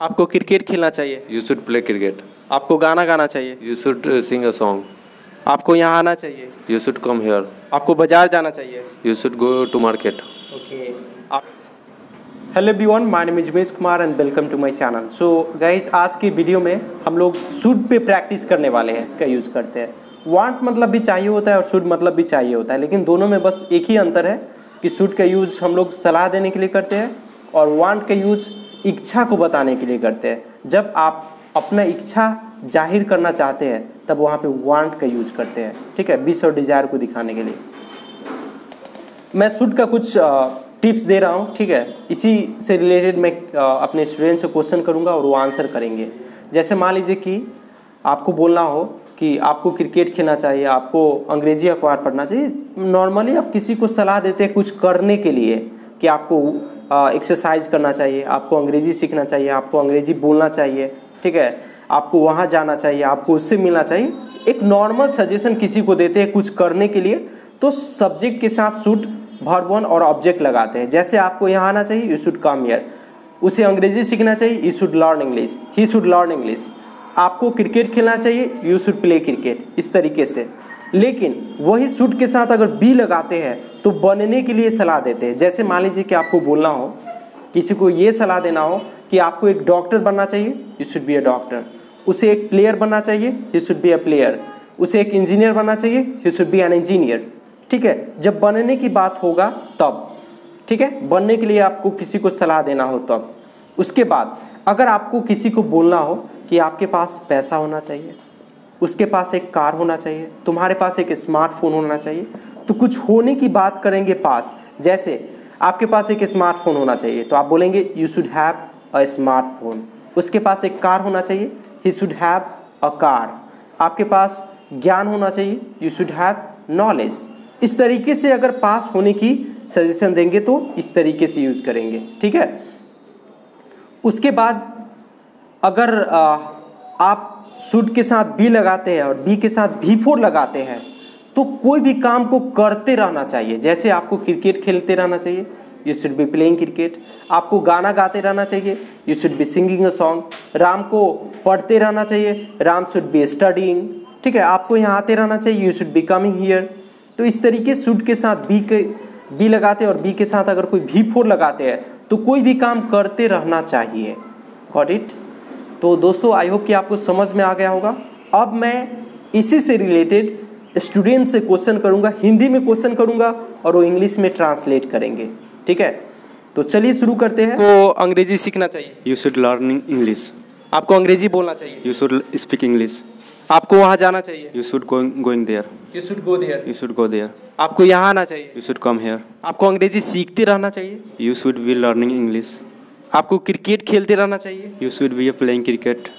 आपको क्रिकेट खेलना चाहिए। You should play cricket. आपको गाना गाना चाहिए। You should sing a song. आपको यहाँ आना चाहिए। You should come here. आपको बाजार जाना चाहिए। You should go to market. Okay. Hello everyone, my name is Umesh Kumar and welcome to my channel. So guys, आज की वीडियो में हम लोग शुड पे प्रैक्टिस करने वाले हैं का यूज़ करते हैं। वांट मतलब भी चाहिए होता है और शुड मतलब भी चाहिए होता है, लेकिन दोनों में बस एक ही अंतर है कि शुड का यूज़ हम लोग सलाह देने के लिए करते हैं और वांट का यूज़ इच्छा को बताने के लिए करते हैं। जब आप अपना इच्छा जाहिर करना चाहते हैं तब वहाँ पे वांट का यूज़ करते हैं, ठीक है, विश और डिज़ायर को दिखाने के लिए। मैं शुड का कुछ टिप्स दे रहा हूँ, ठीक है। इसी से रिलेटेड मैं अपने स्टूडेंट से क्वेश्चन करूँगा और वो आंसर करेंगे। जैसे मान लीजिए कि आपको बोलना हो कि आपको क्रिकेट खेलना चाहिए, आपको अंग्रेजी अखबार पढ़ना चाहिए। नॉर्मली आप किसी को सलाह देते हैं कुछ करने के लिए कि आपको एक्सरसाइज करना चाहिए, आपको अंग्रेजी सीखना चाहिए, आपको अंग्रेजी बोलना चाहिए, ठीक है, आपको वहाँ जाना चाहिए, आपको उससे मिलना चाहिए। एक नॉर्मल सजेशन किसी को देते हैं कुछ करने के लिए, तो सब्जेक्ट के साथ शुड, वर्ब वन और ऑब्जेक्ट लगाते हैं। जैसे आपको यहाँ आना चाहिए, यू शुड कम हियर। उसे अंग्रेजी सीखना चाहिए, you should learn English, he should learn English. आपको क्रिकेट खेलना चाहिए, यू शुड प्ले क्रिकेट, इस तरीके से। लेकिन वही शुड के साथ अगर बी लगाते हैं तो बनने के लिए सलाह देते हैं। जैसे मान लीजिए कि आपको बोलना हो, किसी को ये सलाह देना हो कि आपको एक डॉक्टर बनना चाहिए, you should be a doctor. उसे एक प्लेयर बनना चाहिए, you should be a player. उसे एक इंजीनियर बनना चाहिए, you should B an engineer, ठीक है। जब बनने की बात होगा तब, ठीक है, बनने के लिए आपको किसी को सलाह देना हो तब। उसके बाद अगर आपको किसी को बोलना हो कि आपके पास पैसा होना चाहिए, उसके पास एक कार होना चाहिए, तुम्हारे पास एक स्मार्टफोन होना चाहिए, तो कुछ होने की बात करेंगे पास। जैसे आपके पास एक स्मार्टफोन होना चाहिए तो आप बोलेंगे you should have a smartphone. उसके पास एक कार होना चाहिए, he should have a car. आपके पास ज्ञान होना चाहिए, यू शुड हैव नॉलेज। इस तरीके से अगर पास होने की सजेशन देंगे तो इस तरीके से यूज करेंगे, ठीक है। उसके बाद अगर आप शुड के साथ बी लगाते हैं और बी के साथ भी फोर लगाते हैं तो कोई भी काम को करते रहना चाहिए। जैसे आपको क्रिकेट खेलते रहना चाहिए, you should be playing cricket. आपको गाना गाते रहना चाहिए, you should be singing a song. Ram को पढ़ते रहना चाहिए, राम शुड बी स्टडीइंग, ठीक है। आपको यहाँ आते रहना चाहिए, you should be coming here. तो इस तरीके शुड के साथ बी लगाते हैं और बी के साथ अगर कोई भी फोर लगाते हैं तो कोई भी काम करते रहना चाहिए। Got it? तो दोस्तों, आई होप कि आपको समझ में आ गया होगा। अब मैं इसी से रिलेटेड स्टूडेंट से क्वेश्चन करूंगा, हिंदी में क्वेश्चन करूंगा और वो इंग्लिश में ट्रांसलेट करेंगे, ठीक है। तो चलिए शुरू करते हैं। तो अंग्रेजी सीखना चाहिए, You should learn English. आपको अंग्रेजी बोलना चाहिए, You should speak English. आपको वहाँ जाना चाहिए, You should going there. You should go there. You should go there. आपको यहाँ आना चाहिए, You should come here. आपको अंग्रेजी सीखते रहना चाहिए, You should be learning English. आपको क्रिकेट खेलते रहना चाहिए, You should be playing cricket.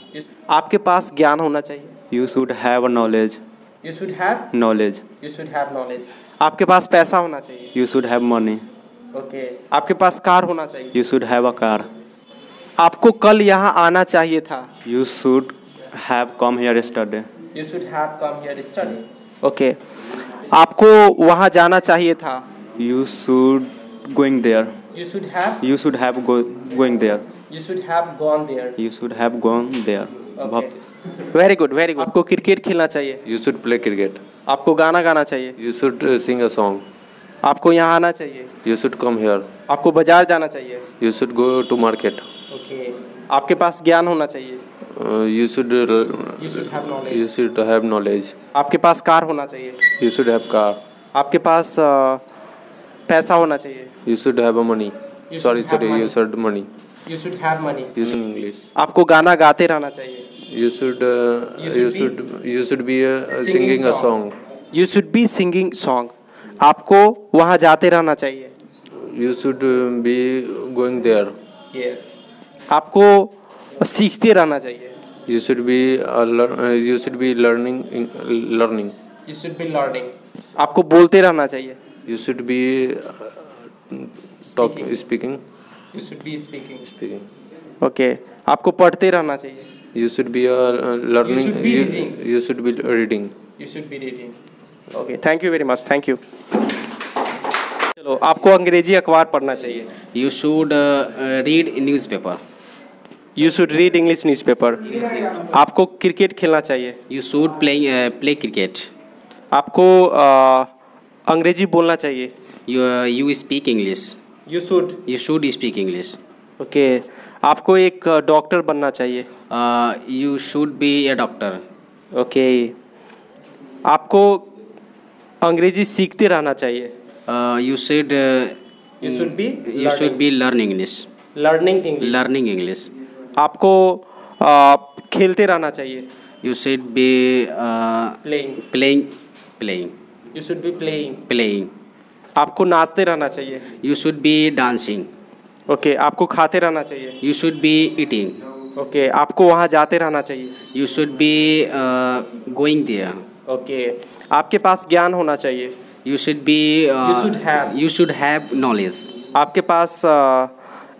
आपके पास ज्ञान होना चाहिए, You should have a knowledge. You should have, Knowledge. You should have knowledge. आपके पास पैसा होना चाहिए, You should have money. Okay. आपके पास कार होना चाहिए, You should have a car. आपको कल यहाँ आना चाहिए था, You should have come here yesterday. You should have come here study, okay. आपको वहाँ जाना चाहिए था, You should going there. You should have, You should have going there. You should have gone there, You should have gone there. बहुत very good very good. आपको cricket खेलना चाहिए, You should play cricket. आपको गाना गाना चाहिए, You should sing a song. आपको यहाँ आना चाहिए, You should come here. आपको बाजार जाना चाहिए, You should go to market. Okay. आपके पास ज्ञान होना चाहिए, You should you should have knowledge. you should have knowledge. आपके पास कार होना चाहिए, You should have car. आपके पास पैसा होना चाहिए, You should have a money. You Sorry, should have sorry. money. You should money. You should have money. You should English. आपको गाना गाते रहना चाहिए, You should you should be singing a song. You should be singing song. आपको वहाँ जाते रहना चाहिए, You should be going there. Yes. आपको सीखते रहना चाहिए, You should be you should be learning. You should be learning. आपको बोलते रहना चाहिए, You should be speaking. You should be speaking, Speaking. Okay. आपको पढ़ते रहना चाहिए, You should be learning. should be reading. You should be reading. You should be reading, okay. Thank you very much, thank you. चलो, आपको अंग्रेजी अखबार पढ़ना चाहिए, You should read newspaper. You should read English newspaper. आपको cricket खेलना चाहिए। You should play cricket. आपको अंग्रेजी बोलना चाहिए। You speak English. You should. You should speak English. ओके। आपको एक डॉक्टर बनना चाहिए। You should be a doctor. Okay. आपको अंग्रेजी सीखते रहना चाहिए। You should be learning English. Learning English. Learning English. आपको खेलते रहना चाहिए। You should be playing. playing. You should be playing. Playing. आपको नाचते रहना चाहिए। You should be dancing. Okay. आपको खाते रहना चाहिए। You should be eating. Okay. आपको वहाँ जाते रहना चाहिए। You should be going there. Okay. आपके पास ज्ञान होना चाहिए। You should be. You should have knowledge. आपके पास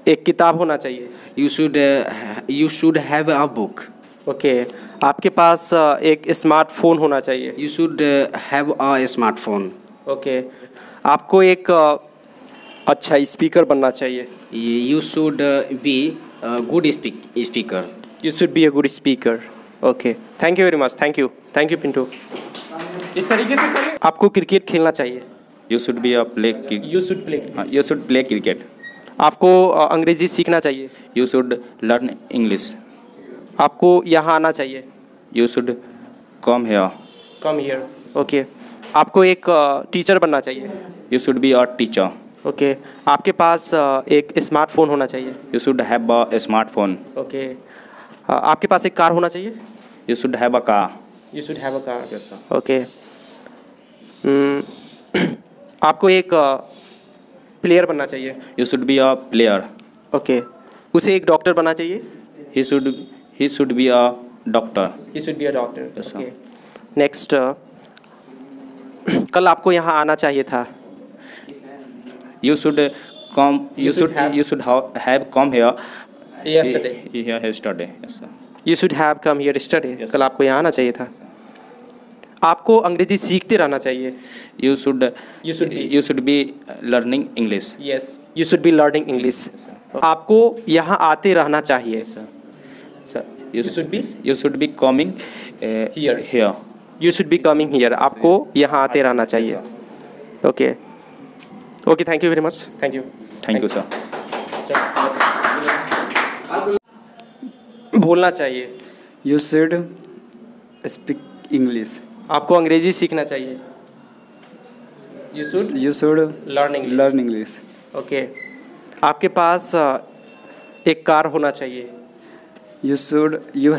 एक किताब होना चाहिए। You should have a book. Okay. आपके पास एक स्मार्टफोन होना चाहिए। You should have a smartphone. Okay. आपको एक अच्छा स्पीकर बनना चाहिए। You should be a good speaker. You should B a good speaker. Okay. Thank you very much. Thank you Pintu. इस तरीके से करें। आपको क्रिकेट खेलना चाहिए। You should be a play. You should play. You should play cricket. आपको अंग्रेजी सीखना चाहिए। You should learn English. आपको यहाँ आना चाहिए। You should come here. Come here. Okay. आपको एक टीचर बनना चाहिए। You should be a teacher. Okay. आपके पास एक स्मार्टफोन होना चाहिए। You should have a smartphone. Okay. आपके पास एक कार होना चाहिए। You should have a car. You should have a car. Yes, sir. Okay. आपको एक प्लेयर बनना चाहिए। You should be a player. Okay. उसे एक डॉक्टर बनना चाहिए। He should be a doctor. He should be a doctor. Yes, sir. Okay. Next, कल आपको यहाँ आना चाहिए था। You should come. You should have come here. Yesterday. Here yesterday. Yes, sir. You should have come here study. Yes. कल आपको यहाँ आना चाहिए था। आपको अंग्रेजी सीखते रहना चाहिए। You should be learning English. Yes. You should be learning English. आपको यहाँ आते रहना चाहिए। Sir, you should should be coming Here. Here. You should be coming here. आपको यहाँ आते रहना चाहिए। Okay. Okay. Thank you very much. Thank you. Thank you, sir. बोलना चाहिए। You should speak English. आपको अंग्रेजी सीखना चाहिए। You should learn English. learn English. Okay. आपके पास एक कार होना चाहिए। You should you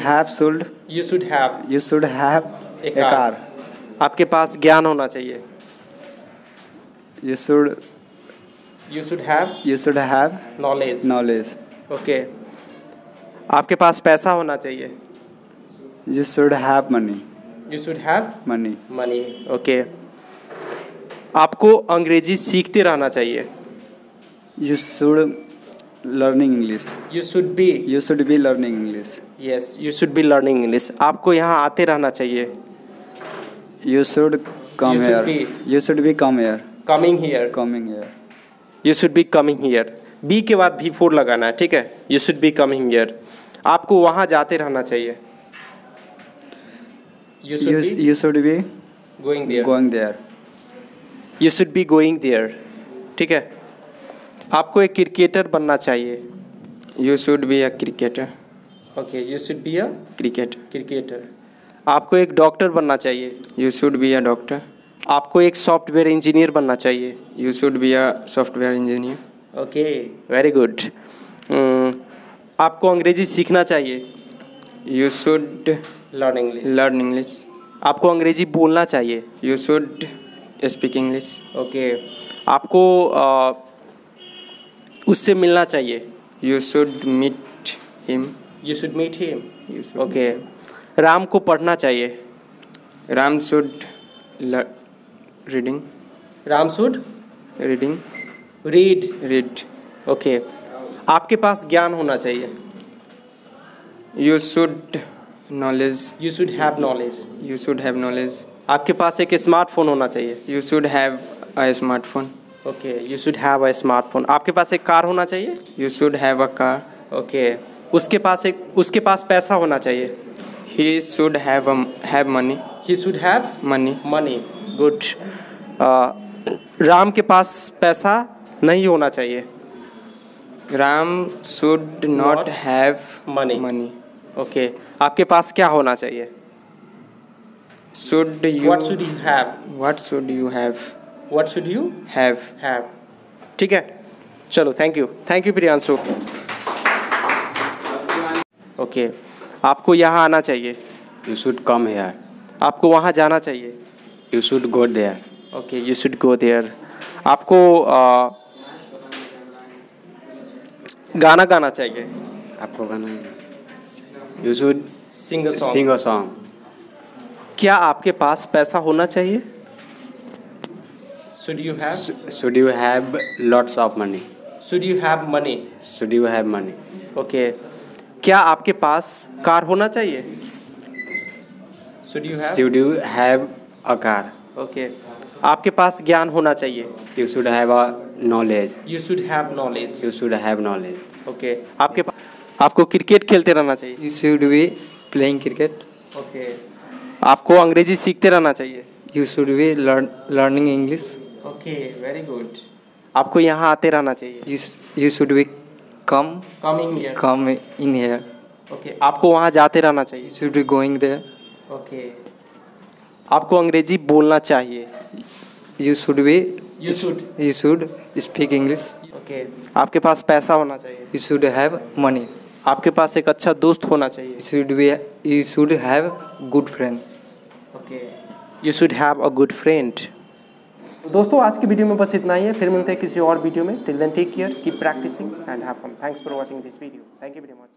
should have a car. आपके पास ज्ञान होना चाहिए। You should have knowledge. knowledge. Okay. आपके पास पैसा होना चाहिए। You should have money. You should have Money. Money. Okay. आपको अंग्रेजी सीखते रहना चाहिए। You should learning English. You should B. You should be learning English. Yes. You should be learning English. आपको यहाँ आते रहना चाहिए। You should come You should here. be- You should be come here. Coming here. Coming here. You should be coming here. Be के बाद V4 लगाना है। ठीक है। You should be coming here. आपको वहाँ जाते रहना चाहिए। You should be going there. going there. You should be going there. ठीक है। आपको एक क्रिकेटर बनना चाहिए। You should be a cricketer. Okay. You should be a Cricketer. Cricketer. आपको एक डॉक्टर बनना चाहिए। You should be a doctor. आपको एक सॉफ्टवेयर इंजीनियर बनना चाहिए। You should be a software engineer. Okay. Very good. आपको अंग्रेजी सीखना चाहिए। You should learn English. learn English. आपको अंग्रेजी बोलना चाहिए। You should speak English. ओके। आपको उससे मिलना चाहिए। You should meet him. You should meet him. You should. ओके। राम को पढ़ना चाहिए। Ram should reading. Ram should Reading. Read. ओके। आपके पास ज्ञान होना चाहिए। You should knowledge. You should have knowledge. You should have knowledge. आपके पास एक स्मार्टफोन होना चाहिए। You should have a smartphone. Okay. You should have a smartphone. आपके पास एक कार होना चाहिए। You should have a car. Okay. उसके पास पैसा होना चाहिए। He should have money. He should have Money. Money. Good. Ram के पास पैसा नहीं होना चाहिए। Ram should not have Money. money. Okay, आपके पास क्या होना चाहिए? Should you? What should you have? What should you have? What should you Have. Have? ठीक है, चलो, थैंक यू प्रियांशु। ओके, आपको यहाँ आना चाहिए। You should come here. आपको वहाँ जाना चाहिए। You should go there. Okay, you should go there. आपको गाना गाना चाहिए। आपको गाना You should sing a song. sing a song. क्या आपके पास पैसा होना चाहिए? Should you have? Should you have lots of money? Should you have money? Should you have money? Okay, क्या आपके पास कार होना चाहिए? Should you have? Should you have a car? Okay, आपके पास ज्ञान होना चाहिए। You should have a knowledge. You should have knowledge. You should have knowledge. Okay, आपको क्रिकेट खेलते रहना चाहिए। You should be playing cricket. Okay, आपको अंग्रेजी सीखते रहना चाहिए। You should be learning English. Okay, very good. आपको यहाँ आते रहना चाहिए। You should be come in here. Okay, आपको वहाँ जाते रहना चाहिए। You should be going there. Okay, आपको अंग्रेजी बोलना चाहिए। You should speak English. Okay, आपके पास पैसा होना चाहिए। You should have money. आपके पास एक अच्छा दोस्त होना चाहिए। You should have good friends. Okay, you should have a good friend. दोस्तों, आज की वीडियो में बस इतना ही है। फिर मिलते हैं किसी और वीडियो में। Till then take care, keep practising and have fun. Thanks for watching this video. Thank you very much.